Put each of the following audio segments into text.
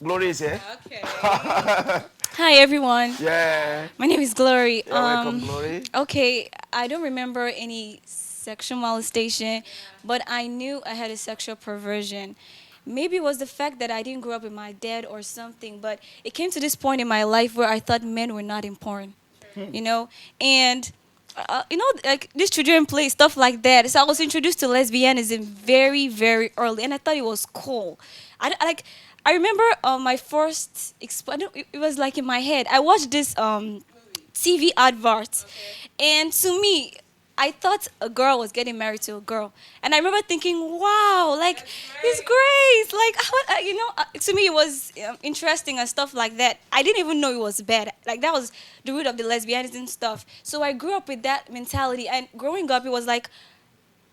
Glory is here. Okay. Hi everyone. Yeah. My name is Glory. Yeah, welcome, Glory. Okay, I don't remember any sexual molestation, Yeah. but I knew I had a sexual perversion. Maybe it was the fact that I didn't grow up with my dad or something, but it came to this point in my life where I thought men were not important, True. you know? And like these children play stuff like that. So I was introduced to lesbianism very, very early, and I thought it was cool. Like I remember my first it was like in my head. I watched this Movie. TV advert, Okay. and to me, I thought a girl was getting married to a girl, and I remember thinking, "Wow, like That's it's great. great!" Like to me, it was interesting and stuff like that. I didn't even know it was bad. Like that was the root of the lesbianism stuff. So I grew up with that mentality, and growing up, it was like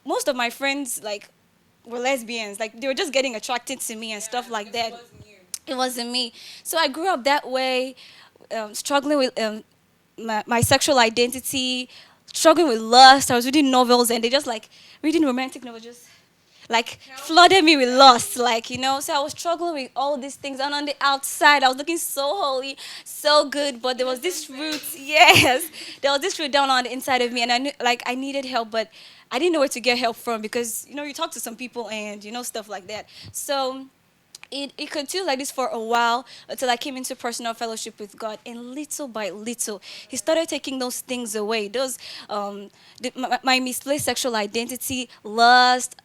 most of my friends like were lesbians. Like they were just getting attracted to me and Yeah, stuff like because it that. wasn't you. It wasn't me. So I grew up that way, struggling with my sexual identity, struggling with lust. I was reading novels, and they just like reading romantic novels just like Help flooded you. me with Yeah. lust, like so I was struggling with all these things, and on the outside I was looking so holy, so good, but there was Innocent this root. face. Yes, there was this root down on the inside of me, and I knew like I needed help, but I didn't know where to get help from, because you talk to some people and stuff like that. So it continued like this for a while until I came into personal fellowship with God. And little by little, He started taking those things away. My misplaced sexual identity, lust,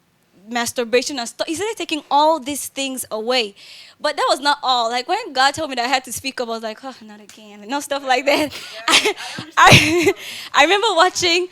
masturbation, and stuff. He started taking all these things away. But that was not all. Like when God told me that I had to speak up, I was like, oh, not again, and stuff like that. Yeah, I, I understand where you're I, coming from. I remember watching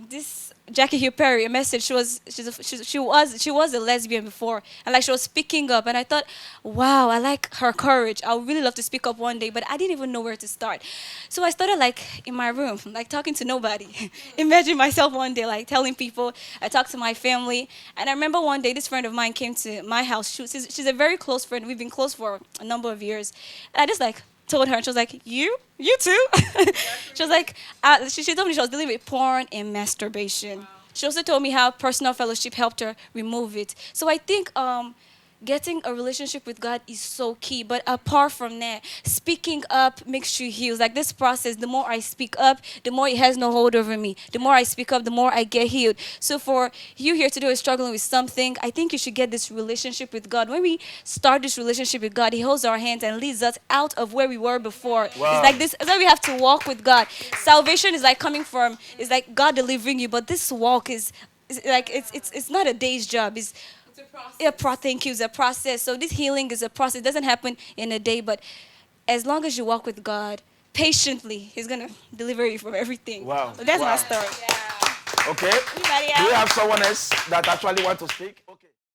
this Jackie Hill Perry a message. She was a lesbian before, and like she was speaking up, and I thought, wow, I like her courage. I would really love to speak up one day, but I didn't even know where to start. So I started like in my room, like talking to nobody. Imagine myself one day like telling people. I talked to my family, and I remember one day this friend of mine came to my house. She's a very close friend. We've been close for a number of years, and I just like told her, and she was like, you too." She was Exactly. like, she told me she was dealing with porn and masturbation. Wow. She also told me how personal fellowship helped her remove it. So I think getting a relationship with God is so key. But apart from that, speaking up makes you heal. Like this process, the more I speak up, the more it has no hold over me. The more I speak up, the more I get healed. So for you here today who is struggling with something, I think you should get this relationship with God. When we start this relationship with God, He holds our hands and leads us out of where we were before. It's Wow. like this. It's like we have to walk with God. Salvation is like coming from. It's like God delivering you, but this walk is like it's not a day's job. It's It's a a process. thank you, it's a process. So this healing is a process. It doesn't happen in a day, but as long as you walk with God patiently, He's gonna deliver you from everything. Wow. So that's my Wow. story. Yeah. Okay. Anybody Do we else? have someone else that actually want to speak?